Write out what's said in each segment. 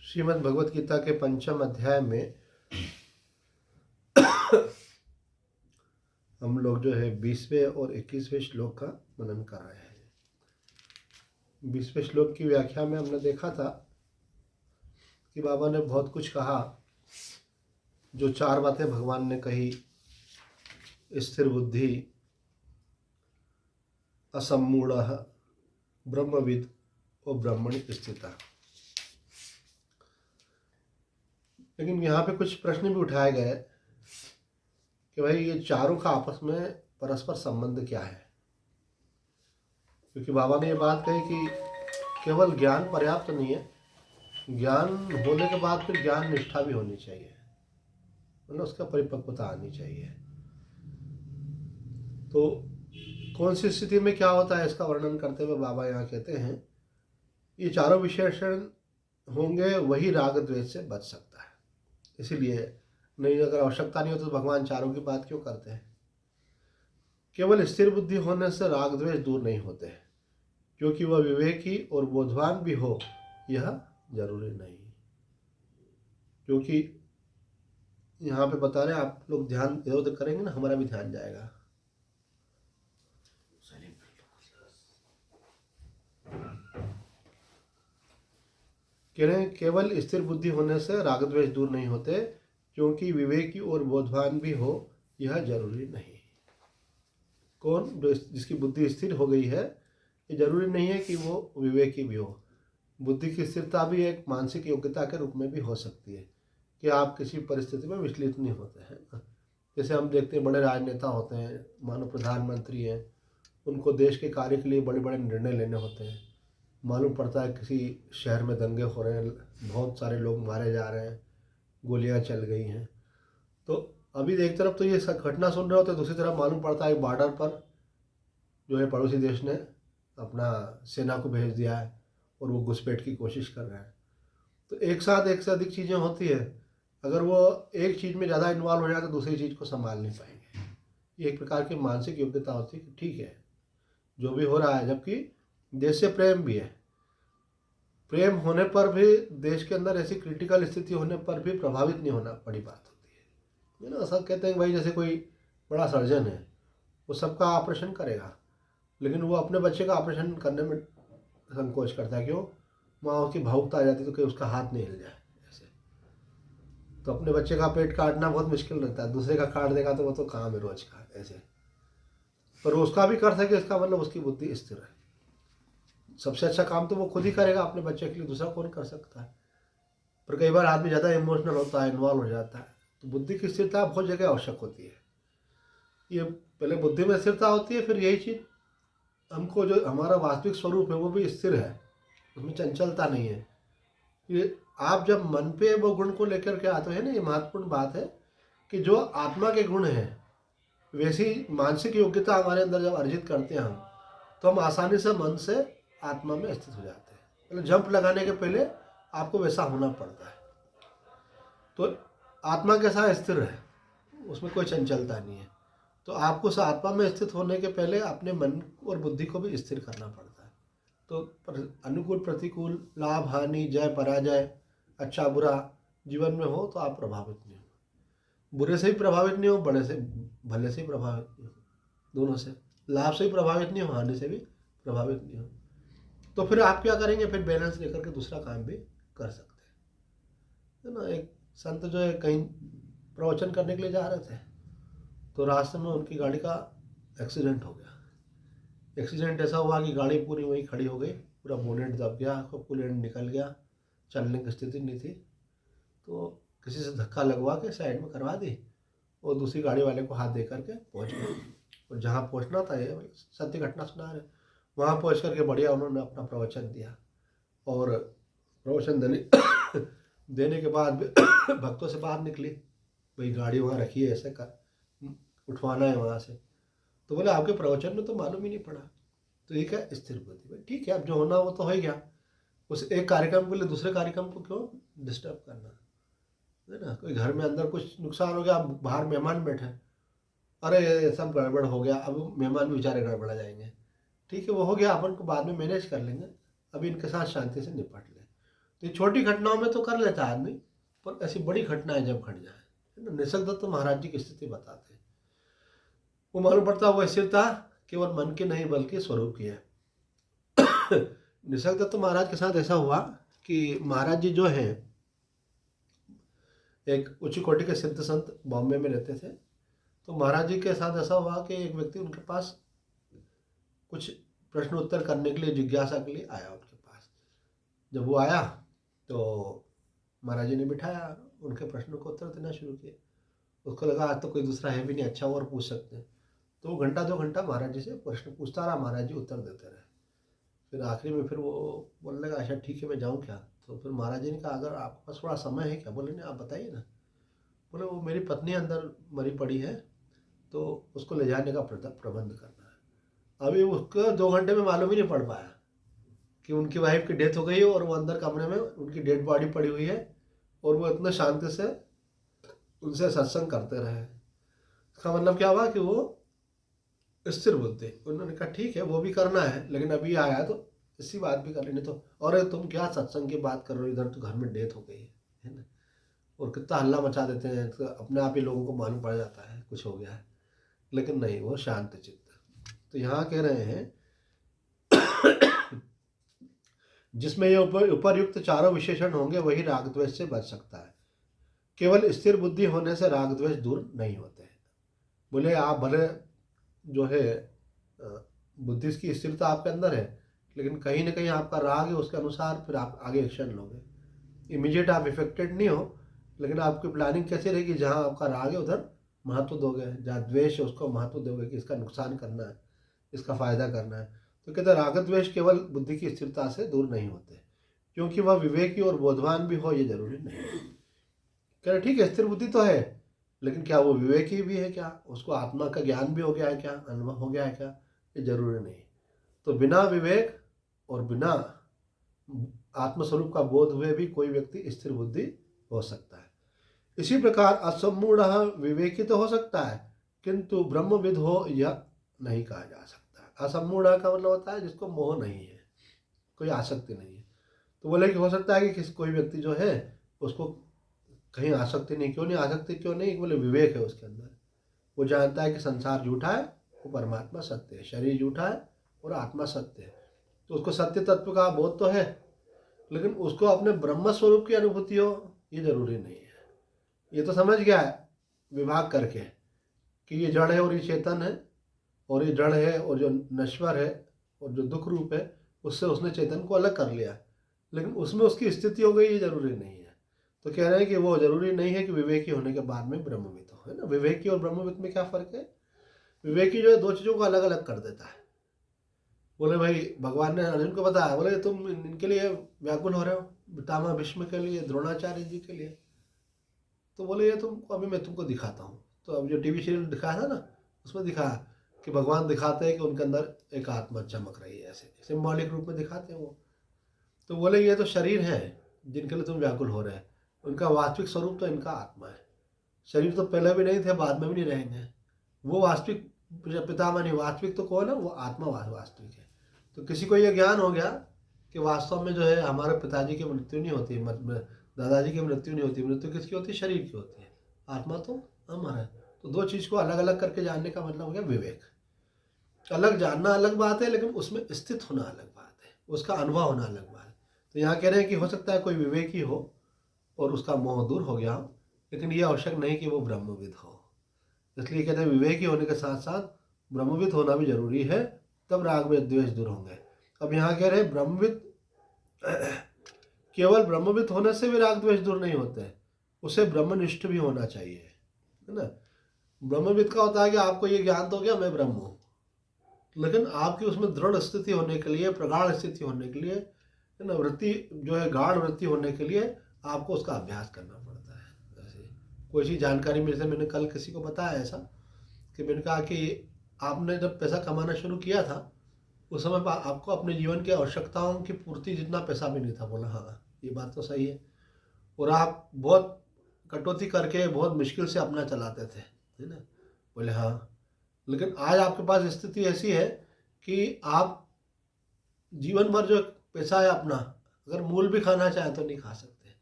श्रीमद् भगवत गीता के पंचम अध्याय में हम लोग जो है 20वें और 21वें श्लोक का मनन कर रहे हैं। 20वें श्लोक की व्याख्या में हमने देखा था कि बाबा ने बहुत कुछ कहा, जो चार बातें भगवान ने कही, स्थिर बुद्धि, असम्मूढ़ः, ब्रह्मविद और ब्रह्मणि स्थितः। लेकिन यहाँ पे कुछ प्रश्न भी उठाए गए कि भाई ये चारों का आपस में परस्पर संबंध क्या है। क्योंकि बाबा ने ये बात कही कि केवल ज्ञान पर्याप्त नहीं है, ज्ञान होने के बाद फिर ज्ञान निष्ठा भी होनी चाहिए, मतलब उसका परिपक्वता आनी चाहिए। तो कौन सी स्थिति में क्या होता है इसका वर्णन करते हुए बाबा यहाँ कहते हैं, ये चारों विशेषण होंगे वही राग द्वेष से बच सकता है। इसीलिए नहीं, अगर आवश्यकता नहीं हो तो भगवान चारों की बात क्यों करते हैं। केवल स्थिर बुद्धि होने से राग द्वेष दूर नहीं होते, क्योंकि वह विवेकी और बोधवान भी हो यह जरूरी नहीं। क्योंकि यहाँ पे बता रहे हैं, आप लोग ध्यान इधर उधर करेंगे ना, हमारा भी ध्यान जाएगा। कह रहे हैं केवल स्थिर बुद्धि होने से राग द्वेष दूर नहीं होते, क्योंकि विवेकी और बोधवान भी हो यह जरूरी नहीं। कौन? जो जिसकी बुद्धि स्थिर हो गई है, ये जरूरी नहीं है कि वो विवेकी भी हो। बुद्धि की स्थिरता भी एक मानसिक योग्यता के रूप में भी हो सकती है कि आप किसी परिस्थिति में विचलित नहीं होते हैं। जैसे हम देखते हैं बड़े राजनेता होते हैं, मानो प्रधानमंत्री हैं, उनको देश के कार्य के लिए बड़े बड़े निर्णय लेने होते हैं। मालूम पड़ता है किसी शहर में दंगे हो रहे हैं, बहुत सारे लोग मारे जा रहे हैं, गोलियां चल गई हैं, तो अभी एक तरफ तो ये घटना सुन रहे होते हैं, दूसरी तरफ मालूम पड़ता है बॉर्डर पर जो है पड़ोसी देश ने अपना सेना को भेज दिया है और वो घुसपैठ की कोशिश कर रहे हैं। तो एक साथ एक से अधिक चीज़ें होती है, अगर वो एक चीज़ में ज़्यादा इन्वॉल्व हो जाए तो दूसरी चीज़ को संभाल नहीं पाएंगे। ये एक प्रकार की मानसिक योग्यता होती है कि ठीक है जो भी हो रहा है, जबकि देश से प्रेम भी है। प्रेम होने पर भी देश के अंदर ऐसी क्रिटिकल स्थिति होने पर भी प्रभावित नहीं होना बड़ी बात होती है ना। सब कहते हैं भाई जैसे कोई बड़ा सर्जन है, वो सबका ऑपरेशन करेगा, लेकिन वो अपने बच्चे का ऑपरेशन करने में संकोच करता है। क्यों? माँ उसकी भावुकता आ जाती है तो कहीं उसका हाथ नहीं हिल जाए ऐसे। तो अपने बच्चे का पेट काटना बहुत मुश्किल लगता है, दूसरे का काट देगा तो वो तो काम है रोज का ऐसे। पर उसका भी कर सके इसका मतलब उसकी बुद्धि स्थिर है। सबसे अच्छा काम तो वो खुद ही करेगा अपने बच्चे के लिए, दूसरा कौन कर सकता है। पर कई बार आदमी ज़्यादा इमोशनल होता है, इन्वॉल्व हो जाता है, तो बुद्धि की स्थिरता बहुत जगह आवश्यक होती है। ये पहले बुद्धि में स्थिरता होती है, फिर यही चीज़ हमको जो हमारा वास्तविक स्वरूप है वो भी स्थिर है, उसमें चंचलता नहीं है। ये आप जब मन पे वो गुण को लेकर के आते हैं ना, ये महत्वपूर्ण बात है कि जो आत्मा के गुण हैं वैसी मानसिक योग्यता हमारे अंदर जब अर्जित करते हैं हम, तो हम आसानी से मन से आत्मा में स्थित हो जाते हैं। मतलब जंप लगाने के पहले आपको वैसा होना पड़ता है। तो आत्मा के साथ स्थिर है, उसमें कोई चंचलता नहीं है। तो आपको उस आत्मा में स्थित होने के पहले अपने मन और बुद्धि को भी स्थिर करना पड़ता है। तो अनुकूल प्रतिकूल, लाभ हानि, जय पराजय, अच्छा बुरा जीवन में हो तो आप प्रभावित नहीं हो। बुरे से भी प्रभावित नहीं हो, बड़े से भले से ही प्रभावित नहीं हो, दोनों से। लाभ से भी प्रभावित नहीं हो, हानि से भी प्रभावित नहीं हो। तो फिर आप क्या करेंगे? फिर बैलेंस लेकर के दूसरा काम भी कर सकते हैं, है ना। एक संत जो है कहीं प्रवचन करने के लिए जा रहे थे, तो रास्ते में उनकी गाड़ी का एक्सीडेंट हो गया। एक्सीडेंट ऐसा हुआ कि गाड़ी पूरी वहीं खड़ी हो गई, पूरा बोनेट दब गया, कूलेंट निकल गया, चलने की स्थिति नहीं थी। तो किसी से धक्का लगवा के साइड में करवा दी और दूसरी गाड़ी वाले को हाथ दे करके पहुँच गए। और जहाँ पहुँचना था, ये सत्य घटना सुना रहे, वहाँ पहुँच करके बढ़िया उन्होंने अपना प्रवचन दिया। और प्रवचन देने के बाद भक्तों से बात निकली, भाई गाड़ी वहाँ रखी है, ऐसे कर उठवाना है वहाँ से। तो बोले आपके प्रवचन में तो मालूम ही नहीं पड़ा। तो ये क्या स्थिर बुद्धि? भाई ठीक है, अब जो होना वो तो हो ही गया। उस एक कार्यक्रम के लिए दूसरे कार्यक्रम को क्यों डिस्टर्ब करना, है ना। कोई घर में अंदर कुछ नुकसान हो गया, बाहर मेहमान बैठे, अरे सब गड़बड़ हो गया, अब मेहमान भी बेचारे गड़बड़ा जाएंगे। ठीक है, वो हो गया, अपन को बाद में मैनेज कर लेंगे, अभी इनके साथ शांति से निपट लें। तो छोटी घटनाओं में तो कर लेता है आदमी, पर ऐसी बड़ी घटनाएं जब घट जाए, है ना। निसर्गदत्त तो महाराज जी की स्थिति बताते हैं। वो मालूम पड़ता वो स्थिरता केवल मन की नहीं बल्कि स्वरूप की है। निसर्गदत्त तो महाराज के साथ ऐसा हुआ कि महाराज जी जो है एक उच्च कोटि के सिद्ध संत बॉम्बे में रहते थे। तो महाराज जी के साथ ऐसा हुआ कि एक व्यक्ति उनके पास कुछ प्रश्न उत्तर करने के लिए, जिज्ञासा के लिए आया उनके पास। जब वो आया तो महाराज जी ने बिठाया, उनके प्रश्नों को उत्तर देना शुरू किया। उसको लगा आज तो कोई दूसरा है भी नहीं, अच्छा और पूछ सकते हैं। तो वो घंटा 2 घंटा महाराज जी से प्रश्न पूछता रहा, महाराज जी उत्तर देते रहे। फिर आखिरी में फिर वो बोलने लगा अच्छा ठीक है मैं जाऊँ क्या। तो फिर महाराज जी ने कहा अगर आपके पास थोड़ा समय है क्या। बोले नहीं, आप बताइए ना। बोले वो मेरी पत्नी अंदर मरी पड़ी है, तो उसको ले जाने का प्रबंध करना है। अभी उसको 2 घंटे में मालूम ही नहीं पड़ पाया कि उनकी वाइफ की डेथ हो गई है और वो अंदर कमरे में उनकी डेड बॉडी पड़ी हुई है, और वो इतने शांति से उनसे सत्संग करते रहे। इसका मतलब क्या हुआ कि वो स्थिर बुद्धि। उन्होंने कहा ठीक है वो भी करना है, लेकिन अभी आया तो इसी बात भी कर लेनी। तो और तुम क्या सत्संग की बात कर रहे हो, इधर तो घर में डेथ हो गई है ना। और कितना हल्ला मचा देते हैं, तो अपने आप ही लोगों को मालूम पड़ जाता है कुछ हो गया है। लेकिन नहीं, वो शांत चित्त। तो यहाँ कह रहे हैं जिसमें ये उपरयुक्त चारों विशेषण होंगे वही राग द्वेष से बच सकता है। केवल स्थिर बुद्धि होने से राग द्वेष दूर नहीं होते हैं। बोले आप भले जो है बुद्धि की स्थिरता आपके अंदर है, लेकिन कहीं ना कहीं आपका राग है, उसके अनुसार फिर आप आगे एक्शन लोगे। इमीडिएट आप इफेक्टेड नहीं हो, लेकिन आपकी प्लानिंग कैसे रहेगी, जहाँ आपका राग है उधर महत्व दोगे, जहाँ द्वेष है उसको महत्व दोगे कि इसका नुकसान करना है, इसका फायदा करना है। तो कहते हैं राग द्वेष केवल बुद्धि की स्थिरता से दूर नहीं होते, क्योंकि वह विवेकी और बोधवान भी हो ये जरूरी नहीं। कह रहे ठीक है स्थिर बुद्धि तो है, लेकिन क्या वो विवेकी भी है, क्या उसको आत्मा का ज्ञान भी हो गया है, क्या अनुभव हो गया है क्या, ये जरूरी नहीं। तो बिना विवेक और बिना आत्मस्वरूप का बोध हुए भी कोई व्यक्ति स्थिर बुद्धि हो सकता है। इसी प्रकार असम्मूढ़ विवेकी तो हो सकता है, किंतु ब्रह्मविद हो यह नहीं कहा जा सकता। असम्मूढ़ का मतलब होता है जिसको मोह नहीं है, कोई आसक्ति नहीं है। तो बोले कि हो सकता है कि कोई व्यक्ति जो है उसको कहीं आसक्ति नहीं। क्यों नहीं आसक्ति, क्यों नहीं? बोले विवेक है उसके अंदर। वो जानता है कि संसार झूठा है, वो परमात्मा सत्य है, शरीर झूठा है और आत्मा सत्य है। तो उसको सत्य तत्व का बोध तो है, लेकिन उसको अपने ब्रह्म स्वरूप की अनुभूति हो ये जरूरी नहीं है। ये तो समझ गया है विभाग करके कि ये जड़ है और ये चेतन है, और ये जड़ है और जो नश्वर है और जो दुख रूप है उससे उसने चेतन को अलग कर लिया, लेकिन उसमें उसकी स्थिति हो गई ये जरूरी नहीं है। तो कह रहे हैं कि वो जरूरी नहीं है कि विवेकी होने के बाद में ब्रह्मविद हो, है ना। विवेकी और ब्रह्मविद में क्या फर्क है? विवेकी जो है 2 चीज़ों को अलग अलग कर देता है। बोले भाई भगवान ने अर्जुन को बताया, बोले तुम इनके लिए व्याकुल हो रहे हो, पितामह भीष्म के लिए, द्रोणाचार्य जी के लिए। तो बोले ये तुमको अभी मैं तुमको दिखाता हूँ। तो अब जो टीवी सीरियल दिखाया था ना, उसमें दिखाया कि भगवान दिखाते हैं कि उनके अंदर एक आत्मा चमक रही है, ऐसे सिंबॉलिक रूप में दिखाते हैं वो। तो बोले ये तो शरीर है जिनके लिए तुम व्याकुल हो रहे हैं, उनका वास्तविक स्वरूप तो इनका आत्मा है। शरीर तो पहले भी नहीं थे, बाद में भी नहीं रहेंगे। वो वास्तविक पितामह नहीं, वास्तविक तो कौन है? वो आत्मा वास्तविक है। तो किसी को ये ज्ञान हो गया कि वास्तव में जो है हमारे पिताजी की मृत्यु नहीं होती, दादाजी की मृत्यु नहीं होती, मृत्यु किसकी होती है? शरीर की होती है, आत्मा तो अमर है। तो 2 चीज़ को अलग अलग करके जानने का मतलब हो गया विवेक। अलग जानना अलग बात है, लेकिन उसमें स्थित होना अलग बात है, उसका अनुभव होना अलग बात है। तो यहाँ कह रहे हैं कि हो सकता है कोई विवेकी हो और उसका मोह दूर हो गया हो, लेकिन ये आवश्यक नहीं कि वो ब्रह्मविद हो। इसलिए कहते हैं विवेकी होने के साथ साथ ब्रह्मविद होना भी जरूरी है, तब राग में द्वेष दूर होंगे। अब यहाँ कह रहे हैं ब्रह्मविद, केवल ब्रह्मविद होने से भी राग द्वेष दूर नहीं होते, उसे ब्रह्मनिष्ठ भी होना चाहिए, है ना। ब्रह्मविद का होता है कि आपको ये ज्ञान तो हो गया मैं ब्रह्म हूँ, लेकिन आपकी उसमें दृढ़ स्थिति होने के लिए, प्रगाढ़ स्थिति होने के लिए, है ना, वृत्ति जो है गाढ़ वृत्ति होने के लिए आपको उसका अभ्यास करना पड़ता है। जैसे कोई चीज़ जानकारी में, जैसे मैंने कल किसी को बताया ऐसा कि मैंने कहा कि आपने जब पैसा कमाना शुरू किया था उस समय आपको अपने जीवन की आवश्यकताओं की पूर्ति जितना पैसा भी नहीं था। बोला हाँ ये बात तो सही है, और आप बहुत कटौती करके बहुत मुश्किल से अपना चलाते थे, है ना। बोले हाँ, लेकिन आज आपके पास स्थिति ऐसी है कि आप जीवन भर जो पैसा है अपना अगर मूल भी खाना चाहें तो नहीं खा सकते,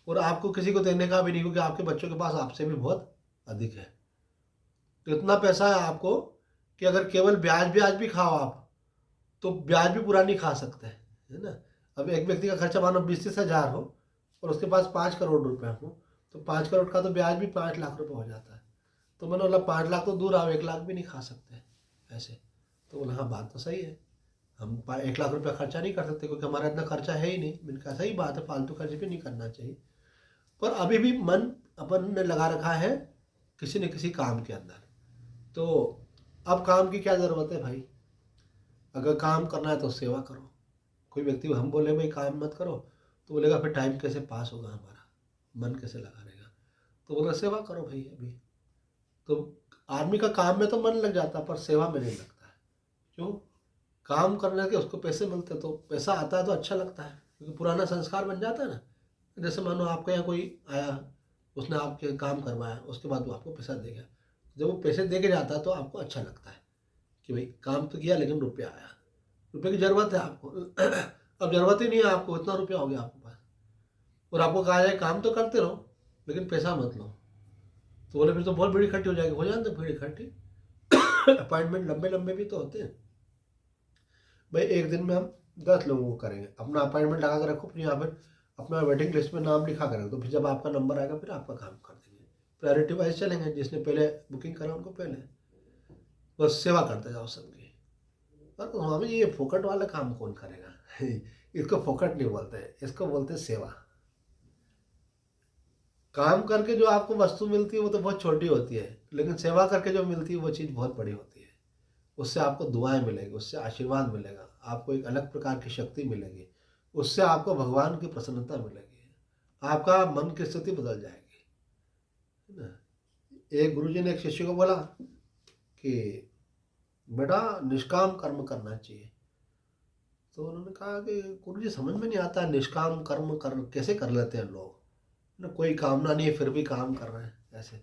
और आपको किसी को देने का भी नहीं, क्योंकि आपके बच्चों के पास आपसे भी बहुत अधिक है। तो इतना पैसा है आपको कि अगर केवल ब्याज ब्याज भी खाओ आप तो ब्याज भी पूरा नहीं खा सकते, है ना। अब एक व्यक्ति का खर्चा मानो 20-30 हज़ार हो और उसके पास 5 करोड़ रुपए हो, तो 5 करोड़ का तो ब्याज भी 5 लाख रुपए हो जाता है। तो मैंने बोला 5 लाख तो दूर आओ, 1 लाख भी नहीं खा सकते ऐसे। तो बोला हाँ बात तो सही है, हम 1 लाख रुपया खर्चा नहीं कर सकते क्योंकि हमारा इतना खर्चा है ही नहीं। मैंने कहा सही बात है, फालतू खर्च भी नहीं करना चाहिए। पर अभी भी मन अपन ने लगा रखा है किसी न किसी काम के अंदर। तो अब काम की क्या ज़रूरत है भाई, अगर काम करना है तो सेवा करो। कोई व्यक्ति हम बोले भाई काम मत करो तो बोलेगा फिर टाइम कैसे पास होगा हमारा, मन कैसे लगा रहेगा। तो बोला सेवा करो भाई। अभी तो आदमी का काम में तो मन लग जाता है पर सेवा में नहीं लगता है। क्यों? काम करने के उसको पैसे मिलते, तो पैसा आता है तो अच्छा लगता है क्योंकि पुराना संस्कार बन जाता है ना। जैसे मानो आपके यहाँ कोई आया, उसने आपके काम करवाया, उसके बाद वो आपको पैसा दे गया। जब वो पैसे दे के जाता है तो आपको अच्छा लगता है कि भाई काम तो किया लेकिन रुपया आया। रुपये की ज़रूरत है आपको अब ज़रूरत ही नहीं है आपको, इतना रुपया हो गया आपके पास, और आपको कहा जाए काम तो करते रहो लेकिन पैसा मत लो। तो बोले फिर तो बहुत भीड़ इकट्ठी हो जाएगी। हो जाते भीड़ इकट्ठी अपॉइंटमेंट लंबे लंबे भी तो होते हैं भाई। एक दिन में हम 10 लोगों को करेंगे, अपना अपॉइंटमेंट लगा कर रखो, फिर यहाँ पर अपना वेटिंग लिस्ट में नाम लिखा करेंगे, तो फिर जब आपका नंबर आएगा फिर आपका काम कर देंगे। प्रायोरिटी वाइज चलेंगे, जिसने पहले बुकिंग करा उनको पहले, बस सेवा करते जाओ सबकी। पर स्वामी जी ये फोकट वाला काम कौन करेगा इसको फोकट नहीं बोलते, इसको बोलते सेवा। काम करके जो आपको वस्तु मिलती है वो तो बहुत छोटी होती है, लेकिन सेवा करके जो मिलती है वो चीज़ बहुत बड़ी होती है। उससे आपको दुआएं मिलेगी, उससे आशीर्वाद मिलेगा, आपको एक अलग प्रकार की शक्ति मिलेगी, उससे आपको भगवान की प्रसन्नता मिलेगी, आपका मन की स्थिति बदल जाएगी, है ना। एक गुरुजी ने एक शिष्य को बोला कि बेटा निष्काम कर्म करना चाहिए। तो उन्होंने कहा कि गुरुजी समझ में नहीं आता निष्काम कर्म कैसे कर लेते हैं लोग ना, कोई कामना नहीं है फिर भी काम कर रहे हैं ऐसे।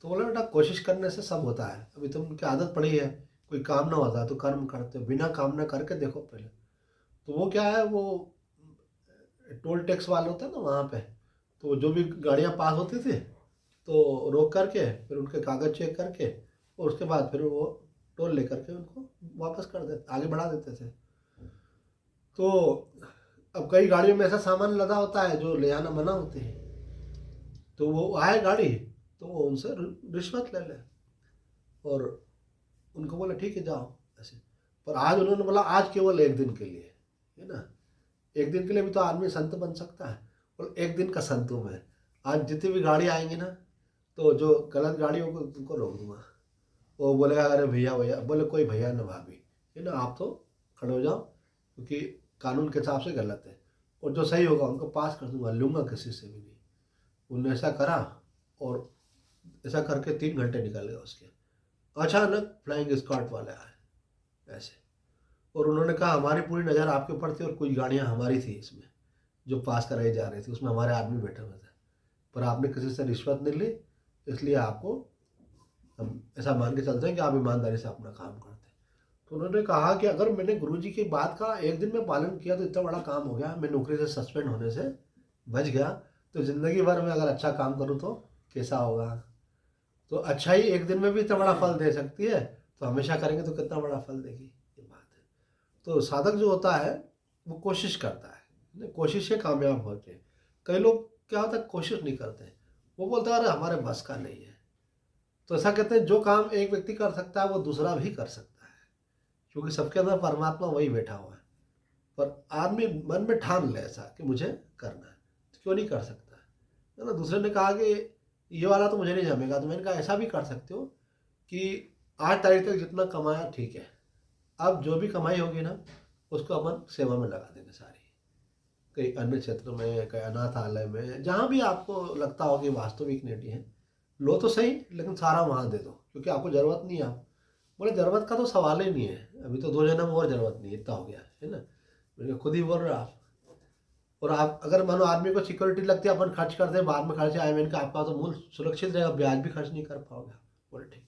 तो बोला बेटा कोशिश करने से सब होता है। अभी तुमकी आदत पड़ी है, कोई काम ना होता है तो कर्म करते हो, बिना काम ना करके देखो पहले। तो वो क्या है, वो टोल टैक्स वाले होते हैं ना वहाँ पे, तो जो भी गाड़ियाँ पास होती थी तो रोक करके फिर उनके कागज़ चेक करके और उसके बाद फिर वो टोल लेकर के उनको वापस कर देते, आगे बढ़ा देते थे। तो अब कई गाड़ियों में ऐसा सामान लदा होता है जो ले आना मना होते हैं, तो वो आए गाड़ी तो वो उनसे रिश्वत ले ले और उनको बोला ठीक है जाओ ऐसे। पर आज उन्होंने बोला आज केवल एक दिन के लिए, है ना। एक दिन के लिए भी तो आदमी संत बन सकता है, और एक दिन का संत हूँ मैं। आज जितनी भी गाड़ी आएंगी ना तो जो गलत गाड़ियों को उनको रोक दूंगा। वो बोलेगा अरे भैया भैया, बोले कोई भैया ना भाभी, है ना, आप तो खड़े हो जाओ क्योंकि कानून के हिसाब से गलत है। और जो सही होगा उनको पास कर दूंगा, लूँगा किसी से भी नहीं। उन्होंने ऐसा करा और ऐसा करके 3 घंटे निकल गए उसके। अचानक फ्लाइंग स्क्वाड वाले आए ऐसे, और उन्होंने कहा हमारी पूरी नज़र आपके ऊपर थी और कुछ गाड़ियाँ हमारी थी इसमें जो पास कराई जा रही थी, उसमें हमारे आदमी बैठे हुए थे, पर आपने किसी से रिश्वत नहीं ली, इसलिए आपको हम ऐसा मान के चलते हैं कि आप ईमानदारी से अपना काम करते हैं। तो उन्होंने कहा कि अगर मैंने गुरुजी की बात का एक दिन में पालन किया तो इतना बड़ा काम हो गया, मैं नौकरी से सस्पेंड होने से बच गया। तो ज़िंदगी भर में अगर अच्छा काम करूँ तो कैसा होगा। तो अच्छाई एक दिन में भी इतना बड़ा फल दे सकती है, तो हमेशा करेंगे तो कितना बड़ा फल देगी, ये बात है। तो साधक जो होता है वो कोशिश करता है, कोशिश से कामयाब होते हैं। कई लोग क्या होता है कोशिश नहीं करते, वो बोलते हैं अरे हमारे बस का नहीं है। तो ऐसा कहते हैं जो काम एक व्यक्ति कर सकता है वो दूसरा भी कर सकता है, क्योंकि सबके अंदर परमात्मा वही बैठा हुआ है। पर आदमी मन में ठान ले ऐसा कि मुझे करना है, तो क्यों नहीं कर सकता है ना। दूसरे ने कहा कि ये वाला तो मुझे नहीं जमेगा, तो मैंने कहा ऐसा भी कर सकते हो कि 8 तारीख तक जितना कमाया ठीक है, अब जो भी कमाई होगी ना उसको अपन सेवा में लगा देंगे सारी, कहीं अन्य क्षेत्र में, कहीं अनाथालय में, जहाँ भी आपको लगता हो कि वास्तविक नीति है, लो तो सही लेकिन सारा वहाँ दे दो, क्योंकि आपको ज़रूरत नहीं है। आप बोले ज़रूरत का तो सवाल ही नहीं है, अभी तो 2 जन्म और ज़रूरत नहीं है, इतना हो गया है ना। मैंने खुद ही बोल रहे आप। और आप अगर मानो आदमी को सिक्योरिटी लगती है अपन खर्च करते हैं बाद में खर्च आए, मैंने कहा आपका तो मूल सुरक्षित रहेगा, ब्याज भी खर्च नहीं कर पाओगे। बोले ठीक।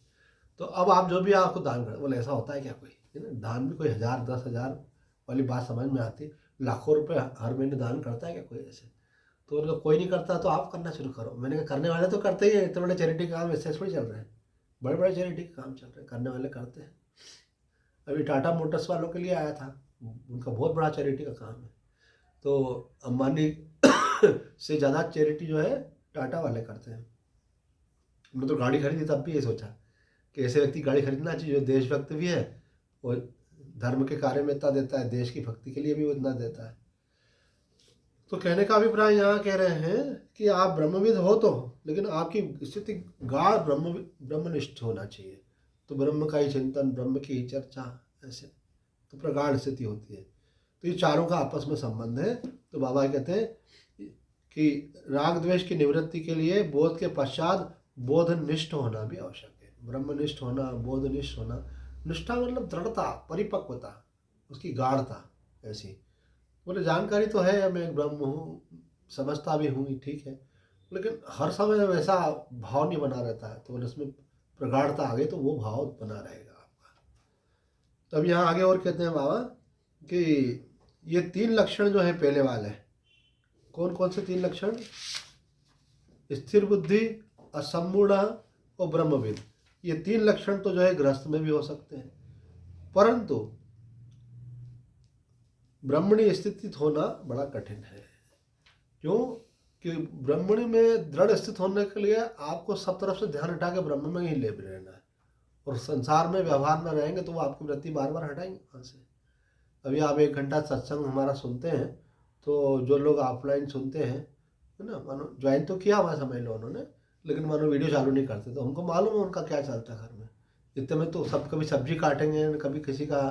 तो अब आप जो भी आपको दान करें, बोले ऐसा होता है क्या कोई, है ना, दान भी कोई 1000 10,000 वाली बात समझ में आती है। लाखों रुपए हर महीने दान करता है क्या कोई ऐसे? तो मतलब कोई नहीं करता तो आप करना शुरू करो। मैंने कहा करने वाले तो करते ही हैं, इतने बड़े चैरिटी काम ऐसे थोड़ी चल रहे हैं, बड़े बड़े चैरिटी के काम चल रहे हैं, करने वाले करते हैं। अभी टाटा मोटर्स वालों के लिए आया था, उनका बहुत बड़ा चैरिटी का काम है। तो अंबानी से ज़्यादा चैरिटी जो है टाटा वाले करते हैं। उन्होंने तो गाड़ी खरीदी तब भी ये सोचा कि ऐसे व्यक्ति गाड़ी खरीदना चाहिए जो देशभक्त भी है और धर्म के कार्य में इतना देता है, देश की भक्ति के लिए भी वो इतना देता है। तो कहने का अभिप्राय यहाँ कह रहे हैं कि आप ब्रह्मविद हो तो, लेकिन आपकी स्थिति गाढ़ ब्रह्मनिष्ठ होना चाहिए। तो ब्रह्म का ही चिंतन, ब्रह्म की ही चर्चा, ऐसे तो प्रगाढ़ स्थिति होती है। तो ये चारों का आपस में संबंध है। तो बाबा कहते हैं कि राग द्वेष की निवृत्ति के लिए बोध के पश्चात बोधनिष्ठ होना भी आवश्यक है। ब्रह्मनिष्ठ होना, बोधनिष्ठ होना, निष्ठा मतलब दृढ़ता, परिपक्वता, उसकी गाढ़ता ऐसी। बोले जानकारी तो है, मैं ब्रह्म हूँ, समझता भी हूँ, ठीक है, लेकिन हर समय वैसा भाव नहीं बना रहता है। तो बोले उसमें प्रगाढ़ता आ गई तो वो भाव बना रहेगा आपका। तब यहाँ आगे और कहते हैं बाबा कि ये 3 लक्षण जो है पहले वाले, कौन कौन से 3 लक्षण? स्थिर बुद्धि, असम्मूढ़ और ब्रह्मविद। ये 3 लक्षण तो जो है गृहस्थ में भी हो सकते हैं, परंतु ब्रह्मणी स्थित होना बड़ा कठिन है। क्यों? कि ब्रह्मणी में दृढ़ स्थित होने के लिए आपको सब तरफ से ध्यान हटा के ब्रह्म में ही ले रहना है, और संसार में व्यवहार में रहेंगे तो वो आपकी वृत्ति बार बार हटाएंगे वहाँ से। अभी आप 1 घंटा सत्संग हमारा सुनते हैं, तो जो लोग ऑफलाइन सुनते हैं, है ना, मानो ज्वाइन तो किया हुआ समझ लो उन्होंने, लेकिन मानो वीडियो चालू नहीं करते, तो हमको मालूम है उनका क्या चलता है घर में। इतने में तो सब कभी सब्जी काटेंगे, कभी किसी का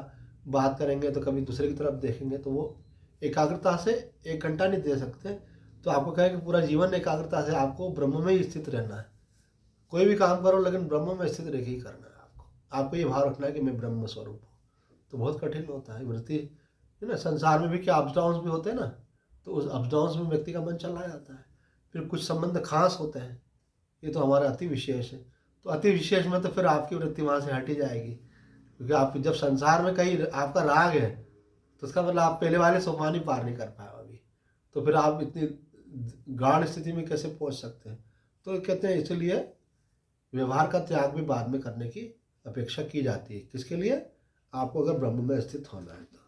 बात करेंगे, तो कभी दूसरे की तरफ देखेंगे, तो वो एकाग्रता से 1 घंटा नहीं दे सकते। तो आपको कहें कि पूरा जीवन एकाग्रता से आपको ब्रह्म में ही स्थित रहना है। कोई भी काम करो लेकिन ब्रह्म में स्थित रह के ही करना है आपको ये भाव रखना है कि मैं ब्रह्म स्वरूप हूँ। तो बहुत कठिन होता है वृत्ति, है ना। संसार में भी क्या अप्स डाउन्स भी होते हैं ना, तो उस अप्स डाउन्स में व्यक्ति का मन चला जाता है। फिर कुछ संबंध खास होते हैं, ये तो हमारा अति विशेष है। तो अति विशेष में तो फिर आपकी वृत्ति वहाँ से हट ही जाएगी, क्योंकि आप जब संसार में कहीं आपका राग है तो उसका मतलब आप पहले वाले सोपान ही पार नहीं कर पाए अभी, तो फिर आप इतनी गाढ़ स्थिति में कैसे पहुंच सकते हैं। तो कहते हैं इसलिए व्यवहार का त्याग भी बाद में करने की अपेक्षा की जाती है। किसके लिए? आपको अगर ब्रह्म में स्थित होना है तो।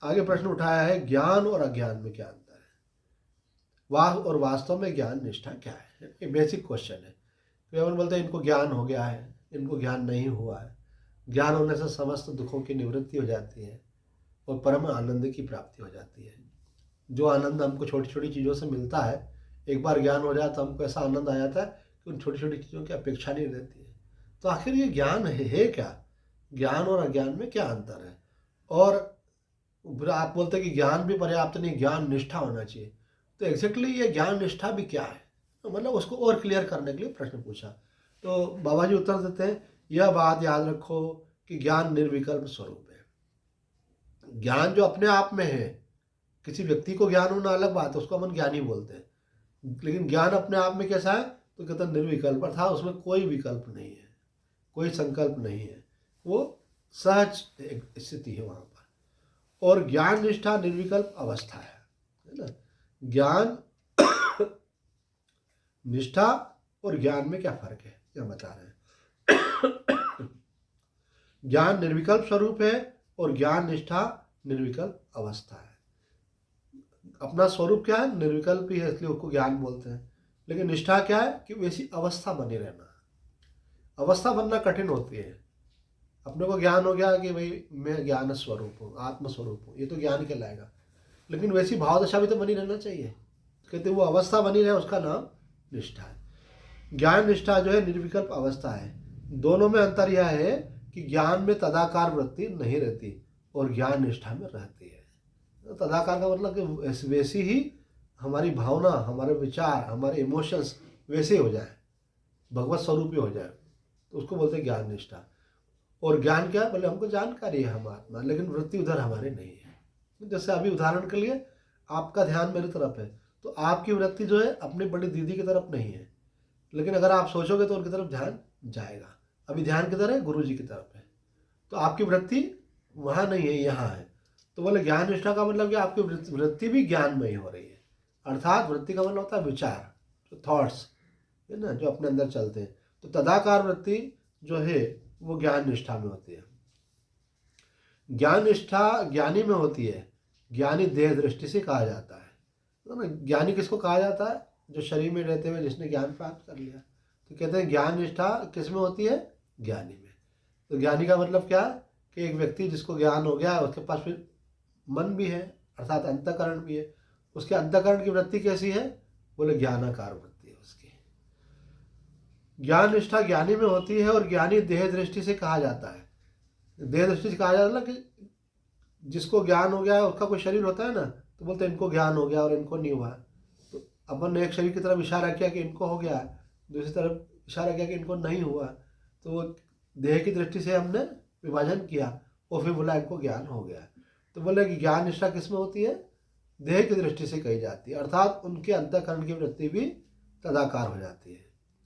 आगे प्रश्न उठाया है ज्ञान और अज्ञान में क्या अंतर है, और वास्तव में ज्ञान निष्ठा क्या है। ये बेसिक क्वेश्चन है। तो हम बोलते हैं इनको ज्ञान हो गया है, इनको ज्ञान नहीं हुआ है। ज्ञान होने से समस्त दुखों की निवृत्ति हो जाती है और परम आनंद की प्राप्ति हो जाती है। जो आनंद हमको छोटी छोटी चीज़ों से मिलता है, एक बार ज्ञान हो जाए तो हमको ऐसा आनंद आ जाता है कि उन छोटी छोटी चीज़ों की अपेक्षा नहीं रहती है। तो आखिर ये ज्ञान है क्या? ज्ञान और अज्ञान में क्या अंतर है? और आप बोलते हैं कि ज्ञान भी पर्याप्त नहीं, ज्ञान निष्ठा होना चाहिए। तो एग्जैक्टली ये ज्ञान निष्ठा भी क्या है, तो मतलब उसको और क्लियर करने के लिए प्रश्न पूछा। तो बाबा जी उत्तर देते हैं, यह बात याद रखो कि ज्ञान निर्विकल्प स्वरूप है। ज्ञान जो अपने आप में है, किसी व्यक्ति को ज्ञान होना अलग बात है, उसको हम ज्ञानी बोलते हैं, लेकिन ज्ञान अपने आप में कैसा है? तो कहते हैं निर्विकल्प, अर्थात उसमें कोई विकल्प नहीं है, कोई संकल्प नहीं है, वो सहज स्थिति है वहाँ पर। और ज्ञान निष्ठा निर्विकल्प अवस्था है ना। ज्ञान निष्ठा और ज्ञान में क्या फर्क है, क्या बता रहे हैं। ज्ञान निर्विकल्प स्वरूप है और ज्ञान निष्ठा निर्विकल्प अवस्था है। अपना स्वरूप क्या है? निर्विकल्प ही है, इसलिए उसको ज्ञान बोलते हैं। लेकिन निष्ठा क्या है? कि वैसी अवस्था बनी रहना। अवस्था बनना कठिन होती है। अपने को ज्ञान हो गया कि भाई मैं ज्ञान स्वरूप हूँ, आत्मस्वरूप हूँ, ये तो ज्ञान कहलाएगा, लेकिन वैसी भाव दशा भी तो बनी रहना चाहिए। कहते वो अवस्था बनी रहे, उसका नाम निष्ठा है। ज्ञान निष्ठा जो है निर्विकल्प अवस्था है। दोनों में अंतर यह है कि ज्ञान में तदाकार वृत्ति नहीं रहती और ज्ञान निष्ठा में रहती है। तो तदाकार का मतलब कि वैसी ही हमारी भावना, हमारे विचार, हमारे इमोशंस वैसे हो जाए, भगवत स्वरूपी हो जाए, तो उसको बोलते हैं ज्ञान निष्ठा। और ज्ञान क्या है? बोले हमको जानकारी है हम आत्मा, लेकिन वृत्ति उधर हमारे नहीं है। जैसे अभी उदाहरण के लिए आपका ध्यान मेरी तरफ है, तो आपकी वृत्ति जो है अपनी बड़ी दीदी की तरफ नहीं है, लेकिन अगर आप सोचोगे तो उनकी तरफ ध्यान जाएगा। अभी ध्यान किधर है? गुरु जी की तरफ है, तो आपकी वृत्ति वहाँ नहीं है, यहाँ है। तो बोले ज्ञान निष्ठा का मतलब कि आपकी वृत्ति भी ज्ञानमय हो रही है, अर्थात वृत्ति का मतलब होता है विचार, जो थॉट्स है ना, जो अपने अंदर चलते हैं। तो तदाकार वृत्ति जो है वो ज्ञान निष्ठा में होती है। ज्ञान निष्ठा ज्ञानी में होती है, ज्ञानी देह दृष्टि से कहा जाता है। तो ना ज्ञानी किसको कहा जाता है? जो शरीर में रहते हुए जिसने ज्ञान प्राप्त कर लिया। तो कहते हैं ज्ञान निष्ठा किस में होती है? ज्ञानी में। तो ज्ञानी का मतलब क्या? कि एक व्यक्ति जिसको ज्ञान हो गया, उसके पास फिर मन भी है, अर्थात अंतःकरण भी है। उसके अंतःकरण की वृत्ति कैसी है? बोले ज्ञानाकार वृत्ति है उसकी। ज्ञान निष्ठा ज्ञानी में होती है और ज्ञानी देह दृष्टि से कहा जाता है। देह दृष्टि से कहा जाता है कि जिसको ज्ञान हो गया है, उसका कोई शरीर होता है ना, तो बोलते हैं इनको ज्ञान हो गया और इनको नहीं हुआ। तो अपन ने एक शरीर की तरफ इशारा किया कि इनको हो गया, दूसरी तरफ इशारा किया कि इनको नहीं हुआ, तो वो देह की दृष्टि से हमने विभाजन किया और फिर बोला इनको ज्ञान हो गया। तो बोले कि ज्ञान निष्ठा किस में होती है? देह की दृष्टि से कही जाती है, अर्थात उनके अंतःकरण की वृत्ति भी तदाकार हो जाती है।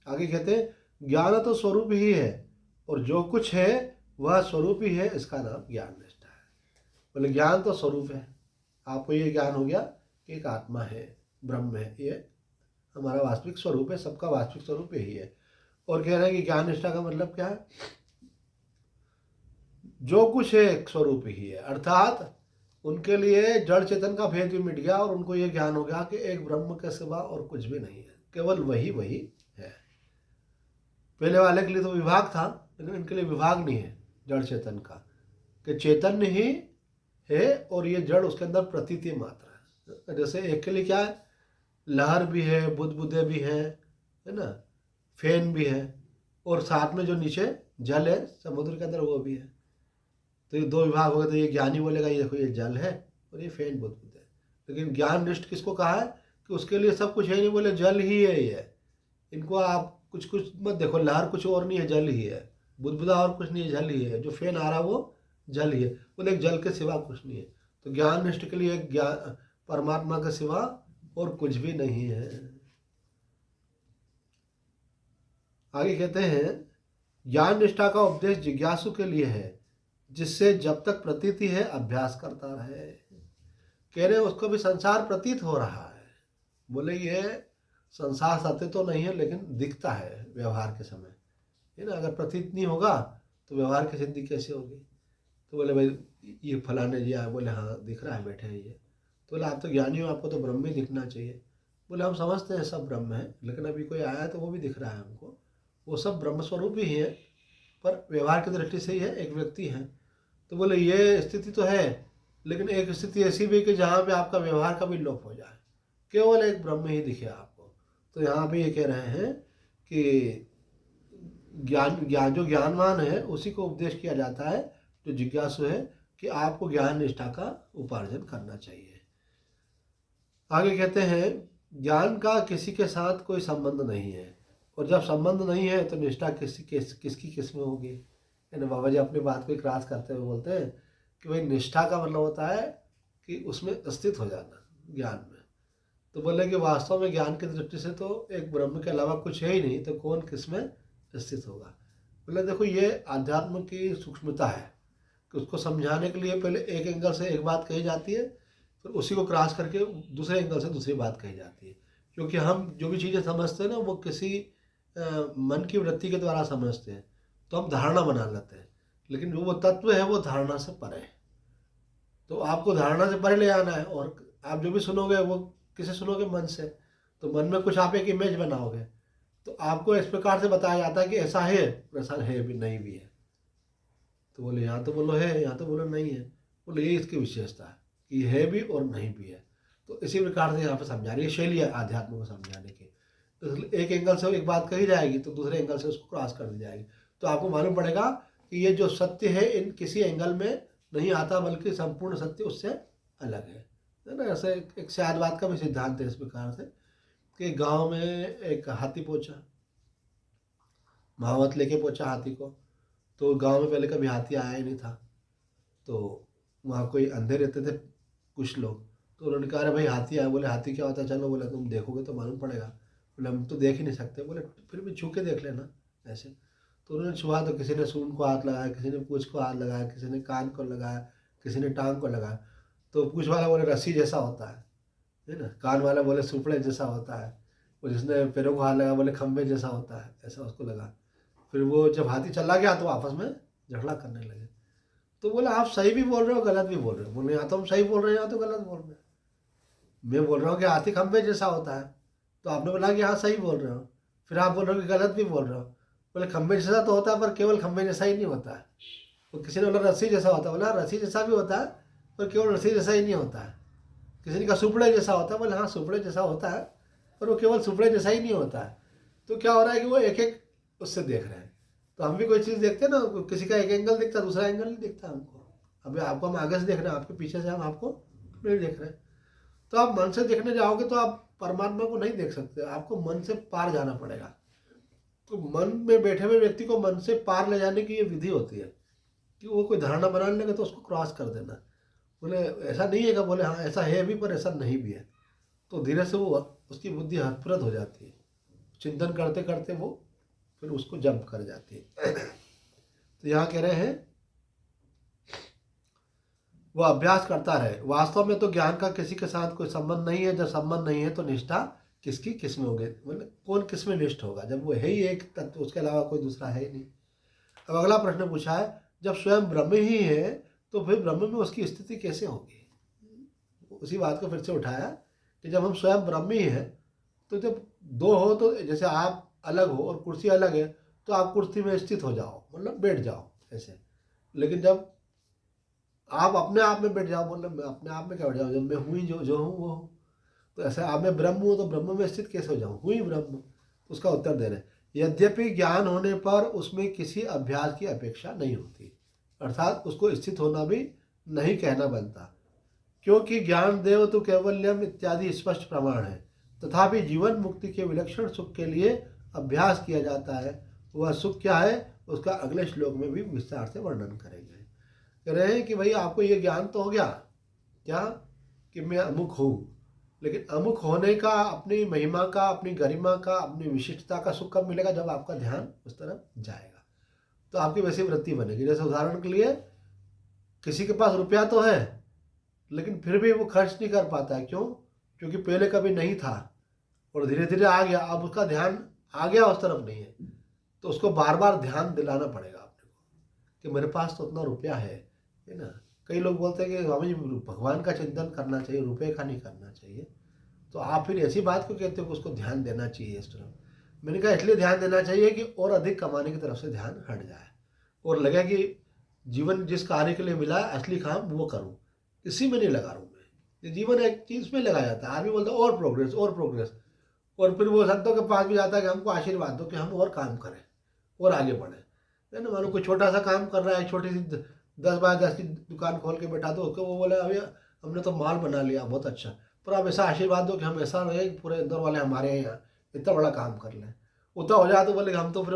आगे कहते हैं ज्ञान तो स्वरूप ही है और जो कुछ है वह स्वरूप ही है, इसका नाम ज्ञान निष्ठा है। बोले ज्ञान तो स्वरूप है, आपको ये ज्ञान हो गया कि एक आत्मा है, ब्रह्म है, ये हमारा वास्तविक स्वरूप है, सबका वास्तविक स्वरूप यही है। और कह रहे हैं कि ज्ञान निष्ठा का मतलब क्या है? जो कुछ है एक स्वरूप ही है, अर्थात उनके लिए जड़ चेतन का भेद भी मिट गया और उनको ये ज्ञान हो गया कि एक ब्रह्म के सिवा और कुछ भी नहीं है, केवल वही वही है। पहले वाले के लिए तो विभाग था, लेकिन इनके लिए विभाग नहीं है जड़ चेतन का, कि चैतन्य ही है और ये जड़ उसके अंदर प्रतीति मात्र है। जैसे एक के लिए क्या है? लहर भी है, बुदबुदे भी है ना, फैन भी है, और साथ में जो नीचे जल है समुद्र के अंदर वो भी है। तो ये दो विभाग हो गए। तो ये ज्ञानी बोलेगा ये देखो ये जल है और ये फैन बुदबुद है। लेकिन ज्ञान निष्ठ किसको कहा है? कि उसके लिए सब कुछ है नहीं, बोले जल ही है ये। इनको आप कुछ कुछ मत देखो, लहर कुछ और नहीं है, जल ही है, बुदबुदा और कुछ नहीं है, जल ही है, जो फैन आ रहा वो जल ही है। बोले जल के सिवा कुछ नहीं है। तो ज्ञान निष्ठ के लिए ज्ञान परमात्मा के सिवा और कुछ भी नहीं है। आगे कहते हैं ज्ञान निष्ठा का उपदेश जिज्ञासु के लिए है, जिससे जब तक प्रतीति है अभ्यास करता रहे। कह रहे उसको भी संसार प्रतीत हो रहा है। बोले ये संसार सत्य तो नहीं है, लेकिन दिखता है व्यवहार के समय, है ना। अगर प्रतीत नहीं होगा तो व्यवहार की सिद्धि कैसे होगी? तो बोले भाई ये फलाने जी आए, बोले हाँ दिख रहा है बैठे हैं ये। तो बोले आप तो ज्ञानी हो, आपको तो ब्रह्म ही दिखना चाहिए। बोले हम समझते हैं सब ब्रह्म है, लेकिन अभी कोई आया है तो वो भी दिख रहा है हमको, वो सब ब्रह्म स्वरूप ही है, पर व्यवहार की दृष्टि से ही है, एक व्यक्ति है। तो बोले ये स्थिति तो है, लेकिन एक स्थिति ऐसी भी कि जहाँ पे आपका व्यवहार का भी लोप हो जाए, केवल एक ब्रह्म ही दिखे आपको। तो यहाँ पे ये कह रहे हैं कि ज्ञान जो ज्ञानवान है उसी को उपदेश किया जाता है, जो जिज्ञासु है, कि आपको ज्ञान निष्ठा का उपार्जन करना चाहिए। आगे कहते हैं ज्ञान का किसी के साथ कोई संबंध नहीं है, और जब संबंध नहीं है तो निष्ठा किसकी किस में होगी? यानी बाबा जी अपनी बात को क्रॉस करते हुए बोलते हैं कि भाई निष्ठा का मतलब होता है कि उसमें स्थित हो जाना ज्ञान में। तो बोले कि वास्तव में ज्ञान की दृष्टि से तो एक ब्रह्म के अलावा कुछ है ही नहीं, तो कौन किस में स्थित होगा? बोले देखो ये आध्यात्म की सूक्ष्मता है कि उसको समझाने के लिए पहले एक एंगल से एक बात कही जाती है, फिर उसी को क्रॉस करके दूसरे एंगल से दूसरी बात कही जाती है। क्योंकि हम जो भी चीज़ें समझते हैं ना वो किसी मन की वृत्ति के द्वारा समझते हैं, तो हम धारणा बना लेते हैं, लेकिन जो वो तत्व है वो धारणा से परे है। तो आपको धारणा से परे ले आना है, और आप जो भी सुनोगे वो किसे सुनोगे? मन से। तो मन में कुछ आप एक इमेज बनाओगे, तो आपको इस प्रकार से बताया जाता है कि ऐसा है, ऐसा है भी नहीं भी है। तो बोले यहाँ तो बोलो है, यहाँ तो बोलो नहीं है। बोले ये इसकी विशेषता है कि है भी और नहीं भी है। तो इसी प्रकार से यहाँ पे समझा रही है, शैली है आध्यात्म को समझाने की। तो एक एंगल से एक बात कही जाएगी तो दूसरे एंगल से उसको क्रॉस कर दी जाएगी, तो आपको मालूम पड़ेगा कि ये जो सत्य है इन किसी एंगल में नहीं आता, बल्कि संपूर्ण सत्य उससे अलग है ना। ऐसे एक शायदवाद का भी सिद्धांत है इस प्रकार से कि गांव में एक हाथी पहुंचा, महावत लेके पहुंचा हाथी को। तो गांव में पहले कभी हाथी आया ही नहीं था, तो वहाँ कोई अंधे रहते थे कुछ लोग, तो उन्होंने कहा अरे भाई हाथी आया। बोले हाथी क्या होता है? चलो, बोले तुम देखोगे तो मालूम पड़ेगा। बोले हम तो देख ही नहीं सकते। बोले फिर भी छू के देख लेना ऐसे। तो उन्होंने छुआ, तो किसी ने सूंड को हाथ लगाया, किसी ने पूँछ को हाथ लगाया, किसी ने कान को लगाया, किसी ने टांग को लगाया। तो पूछ वाला बोले रस्सी जैसा होता है ना। कान वाला बोले सुपड़े जैसा होता है। वो जिसने पैरों को हाथ लगा बोले खंबे जैसा होता है, ऐसा उसको लगा। फिर वो जब हाथी चला गया तो आपस में झगड़ा करने लगे। तो बोले आप सही भी बोल रहे हो गलत भी बोल रहे हो। बोले या तो हम सही बोल रहे हैं या तो गलत बोल रहे हैं। मैं बोल रहा हूँ कि हाथी खंबे जैसा होता है, तो आपने बोला कि हाँ सही बोल रहे हो। फिर आप बोल रहे हो कि गलत भी बोल रहे हो। बोले खंबे जैसा तो होता है पर केवल खंबे जैसा ही नहीं होता है। तो किसी ने बोला रस्सी जैसा होता है, बोला रस्सी जैसा भी होता है पर केवल रस्सी जैसा ही नहीं होता है। किसी ने कहा सुपड़े जैसा होता है, बोले हाँ सुपड़े जैसा होता है पर वो केवल सुपड़े जैसा ही नहीं होता है। तो क्या हो रहा है कि वो एक एक उससे देख रहे हैं। तो हम भी कोई चीज़ देखते हैं ना, किसी का एक एंगल दिखता है, दूसरा एंगल नहीं दिखता हमको। अभी आपको हम आगे से देख रहे हैं, आपके पीछे से हम आपको नहीं देख रहे हैं। तो आप मन से देखने जाओगे तो आप परमात्मा को नहीं देख सकते, आपको मन से पार जाना पड़ेगा। तो मन में बैठे हुए व्यक्ति को मन से पार ले जाने की ये विधि होती है कि वो कोई धारणा बना लेगा तो उसको क्रॉस कर देना। बोले ऐसा नहीं है कि बोले हाँ ऐसा है भी पर ऐसा नहीं भी है। तो धीरे से वो उसकी बुद्धि हतप्रत हो जाती है, चिंतन करते करते वो फिर उसको जंप कर जाती है। तो यहाँ कह रहे हैं वो अभ्यास करता रहे। वास्तव में तो ज्ञान का किसी के साथ कोई संबंध नहीं है। जब संबंध नहीं है तो निष्ठा किसकी किस में होगी, मतलब कौन किस में निष्ठ होगा जब वो है ही एक तत्व, उसके अलावा कोई दूसरा है ही नहीं। अब अगला प्रश्न पूछा है, जब स्वयं ब्रह्म ही है तो फिर ब्रह्म में उसकी स्थिति कैसे होगी। उसी बात को फिर से उठाया कि जब हम स्वयं ब्रह्म ही हैं तो जब दो हो तो जैसे आप अलग हो और कुर्सी अलग है तो आप कुर्सी में स्थित हो जाओ, मतलब बैठ जाओ ऐसे। लेकिन जब आप अपने आप में बैठ जाओ, मतलब मैं अपने आप में क्या बैठ जाऊँ, जब मैं हूँ ही जो हूँ वो हूँ। तो ऐसे आप मैं ब्रह्म हूँ तो ब्रह्म में स्थित कैसे हो जाऊँ, हूँ ही ब्रह्म। तो उसका उत्तर दे रहे हैं, यद्यपि ज्ञान होने पर उसमें किसी अभ्यास की अपेक्षा नहीं होती, अर्थात उसको स्थित होना भी नहीं कहना बनता, क्योंकि ज्ञान देव तो कैवल्यम इत्यादि स्पष्ट प्रमाण है। तथापि जीवन मुक्ति के विलक्षण सुख के लिए अभ्यास किया जाता है। वह सुख क्या है उसका अगले श्लोक में भी विस्तार से वर्णन करेंगे। कह रहे हैं कि भाई आपको ये ज्ञान तो हो गया क्या कि मैं अमुक हूँ, लेकिन अमुक होने का, अपनी महिमा का, अपनी गरिमा का, अपनी विशिष्टता का सुख कब मिलेगा, जब आपका ध्यान उस तरफ जाएगा तो आपकी वैसी वृत्ति बनेगी। जैसे उदाहरण के लिए किसी के पास रुपया तो है लेकिन फिर भी वो खर्च नहीं कर पाता है, क्यों? क्योंकि पहले कभी नहीं था और धीरे धीरे आ गया, अब उसका ध्यान आ गया उस तरफ नहीं है। तो उसको बार बार ध्यान दिलाना पड़ेगा आपको कि मेरे पास तो उतना रुपया है ना। कई लोग बोलते हैं कि स्वामी भगवान का चिंतन करना चाहिए, रुपये का नहीं करना चाहिए। तो आप फिर ऐसी बात को कहते हो कि उसको ध्यान देना चाहिए इस तरफ। मैंने कहा इसलिए ध्यान देना चाहिए कि और अधिक कमाने की तरफ से ध्यान हट जाए और लगे कि जीवन जिस कार्य के लिए मिला है असली काम वो करूँ, इसी में नहीं लगा रहूँ मैं। ये जीवन एक चीज़ में लगा जाता है, आदमी बोलता है और प्रोग्रेस और प्रोग्रेस, और फिर वो संतों के पास भी जाता है कि हमको आशीर्वाद दो कि हम और काम करें और आगे बढ़ें, है ना। मानो कोई छोटा सा काम कर रहा है, छोटी सी 10 बाय 10 की दुकान खोल के बैठा दो, उसको वो बोले अभी हमने तो माल बना लिया बहुत अच्छा, पर आप ऐसा आशीर्वाद दो कि हम ऐसा रहे कि पूरे इंदौर वाले हमारे यहाँ इतना बड़ा काम कर लें। उतना हो जाए तो बोले हम तो फिर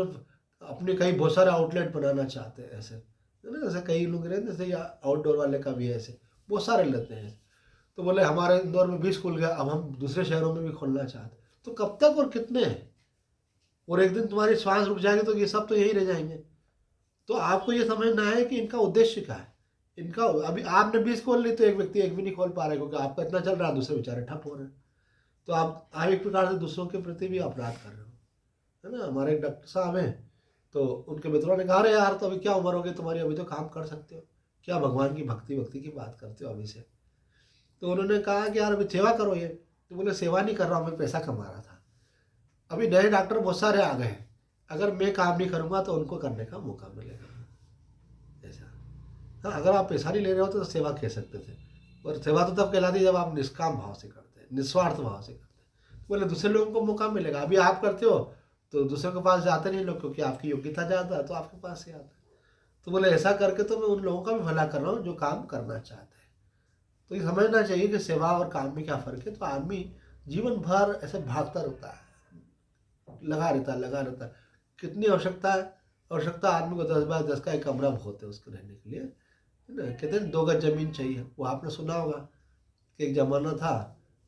अपने कहीं बहुत सारे आउटलेट बनाना चाहते हैं, ऐसे है ना। जैसे कई लोग रहते हैं, जैसे आउटडोर वाले का भी है, ऐसे बहुत सारे लेते हैं। तो बोले हमारे इंदौर में 20 खुल गया, अब हम दूसरे शहरों में भी खोलना चाहते। तो कब तक और कितने हैं, और एक दिन तुम्हारी श्वास रुक जाएगी तो ये सब तो यही रह जाएंगे। तो आपको ये समझना है कि इनका उद्देश्य क्या है। इनका अभी आपने 20 खोल ली तो एक व्यक्ति एक भी नहीं खोल पा रहा है, क्योंकि आपका इतना चल रहा है, दूसरे बेचारे ठप हो रहे हैं। तो आप एक प्रकार से दूसरों के प्रति भी अपराध कर रहे हो, है ना। हमारे एक डॉक्टर साहब हैं, तो उनके मित्रों ने कहा अरे यार तो अभी क्या उम्र हो गई तुम्हारी, अभी तो काम कर सकते हो, क्या भगवान की भक्ति की बात करते हो अभी से। तो उन्होंने कहा कि यार अभी सेवा करो ये। तो बोले सेवा नहीं कर रहा हूँ, मैं पैसा कमा रहा था। अभी नए डॉक्टर बहुत सारे आ गए हैं, अगर मैं काम नहीं करूँगा तो उनको करने का मौका मिलेगा, ऐसा। हाँ, अगर आप पैसा नहीं ले रहे हो तो सेवा कह सकते थे, और सेवा तो तब कहलाती है जब आप निष्काम भाव से करते हैं, निस्वार्थ भाव से करते हैं। बोले दूसरे लोगों को मौका मिलेगा, अभी आप करते हो तो दूसरों के पास जाते नहीं लोग, क्योंकि आपकी योग्यता ज़्यादा है तो आपके पास ही आता है। तो बोले ऐसा करके तो मैं उन लोगों का भी भला कर रहा हूँ जो काम करना चाहते हैं। तो ये समझना चाहिए कि सेवा और काम में क्या फ़र्क है। तो आदमी जीवन भर ऐसे भागता रहता है, लगा रहता है। कितनी आवश्यकता है, आवश्यकता आदमी को 10 बाय 10 का एक कमरा बहुत है उसको रहने के लिए, है ना। कहते हैं 2 गज ज़मीन चाहिए, वो आपने सुना होगा कि एक ज़माना था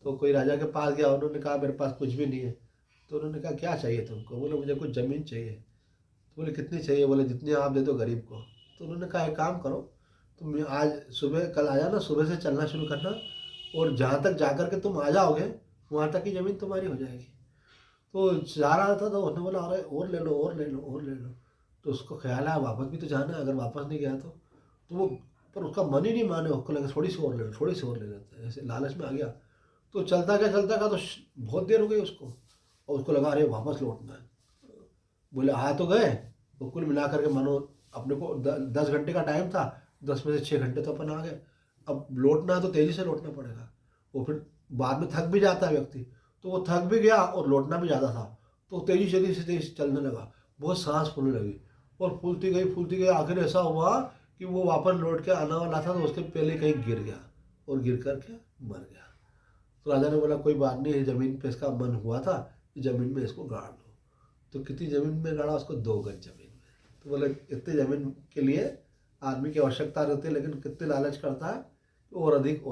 तो कोई राजा के पास गया, उन्होंने कहा मेरे पास कुछ भी नहीं है। तो उन्होंने कहा क्या चाहिए तुमको, बोले मुझे कुछ ज़मीन चाहिए। तो बोले कितनी चाहिए, बोले जितनी आप दे दो गरीब को। तो उन्होंने कहा एक काम करो, तुम आज सुबह कल आ जाना, सुबह से चलना शुरू करना, और जहाँ तक जाकर के तुम आ जाओगे वहाँ तक की ज़मीन तुम्हारी हो जाएगी। तो जा रहा था तो उसने बोला अरे और ले लो और ले लो और ले लो। तो उसको ख्याल आया वापस भी तो जाना है, अगर वापस नहीं गया तो वो, पर उसका मन ही नहीं माने, उसको लगा थोड़ी सी और ले लो, थोड़ी सी और ले लेते हैं, ऐसे लालच में आ गया। तो चलता गया तो बहुत देर हो गई उसको, और उसको लगा अरे वापस लौटना है। बोले आ तो गए, तो कुल मिला करके मानो अपने को 10 घंटे का टाइम था, 10 में से 6 घंटे तो अपन आ गए। अब लौटना है तो तेज़ी से लौटना पड़ेगा। वो फिर बाद में थक भी जाता है व्यक्ति, तो वो थक भी गया और लौटना भी ज़्यादा था, तो तेज़ी से चलने लगा, बहुत सांस फूलने लगी, और फूलती गई, आखिर ऐसा हुआ कि वो वापस लौट के आना वाला था तो उसके पहले कहीं गिर गया, और गिर करके मर गया। तो राजा ने बोला कोई बात नहीं, ज़मीन पे इसका मन हुआ था, ज़मीन में इसको गाड़ दो। तो कितनी ज़मीन में गाड़ा उसको? 2 गज ज़मीन में। तो बोले इतनी ज़मीन के लिए आदमी की आवश्यकता रहती है, लेकिन कितने लालच करता है, और अधिक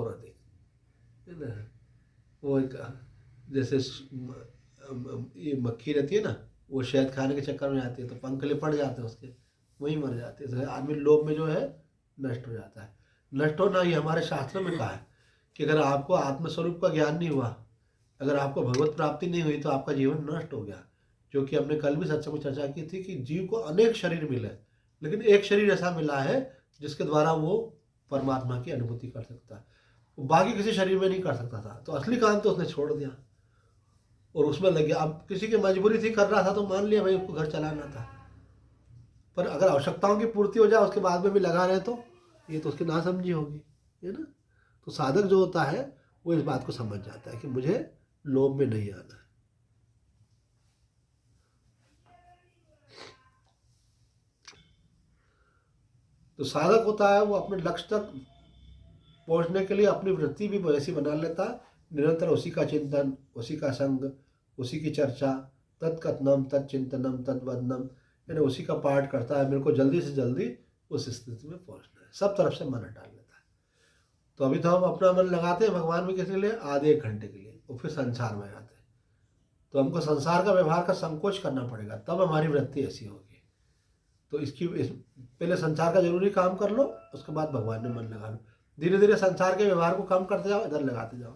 है ना। वो एक जैसे ये मक्खी रहती है ना, वो शहद खाने के चक्कर में आती है तो पंख लिपट जाते हैं उसके, वहीं मर जाते हैं। तो आदमी लोभ में जो है नष्ट हो जाता है। नष्ट होना ये हमारे शास्त्र में कहा है कि अगर आपको आत्मस्वरूप का ज्ञान नहीं हुआ, अगर आपको भगवत प्राप्ति नहीं हुई, तो आपका जीवन नष्ट हो गया। जो कि हमने कल भी सत्संग में चर्चा की थी कि जीव को अनेक शरीर मिले, लेकिन एक शरीर ऐसा मिला है जिसके द्वारा वो परमात्मा की अनुभूति कर सकता है, वो बाकी किसी शरीर में नहीं कर सकता था। तो असली काम तो उसने छोड़ दिया और उसमें लग गया। अब किसी की मजबूरी थी, कर रहा था तो मान लिया भाई उसको घर चलाना था, पर अगर आवश्यकताओं की पूर्ति हो जाए उसके बाद में भी लगा रहे तो ये तो उसकी नासमझी होगी, है ना। तो साधक जो होता है वो इस बात को समझ जाता है कि मुझे लोभ में नहीं आना है। तो साधक होता है वो अपने लक्ष्य तक पहुंचने के लिए अपनी वृत्ति भी वैसी बना लेता है, निरंतर उसी का चिंतन, उसी का संग, उसी की चर्चा, तत्कथनम तत्चिंतनम तद्वदनम, यानी उसी का पाठ करता है। मेरे को जल्दी से जल्दी उस स्थिति में पहुंचना है, सब तरफ से मन हटा लेता है। तो अभी तो हम अपना मन लगाते हैं भगवान में, किसके लिए? आधे 1 घंटे के लिए, और फिर संसार में आते हैं। तो हमको संसार का व्यवहार का संकोच करना पड़ेगा, तब हमारी वृत्ति ऐसी होगी। तो पहले संसार का जरूरी काम कर लो, उसके बाद भगवान में मन लगा लो। धीरे धीरे संसार के व्यवहार को कम करते जाओ, इधर लगाते जाओ।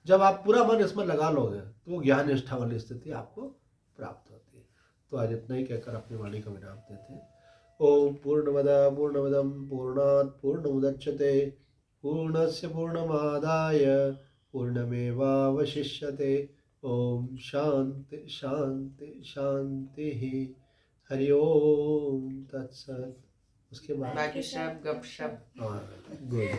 जब आप पूरा मन इसमें लगा लोगे तो वो ज्ञान निष्ठा वाली स्थिति आपको प्राप्त होती है। तो आज इतना ही कहकर अपनी वाणी का विराम देते हैं। ओम पूर्णमदम पूर्णात् पूर्णमुदच्यते पूर्णस्य पूर्णमादाय पूर्णमेवावशिष्यते। ओम शांति शांति शांति। हरि ओम तत्सत। उसके बाद बाकी सब गपशप। हाँ, गुड।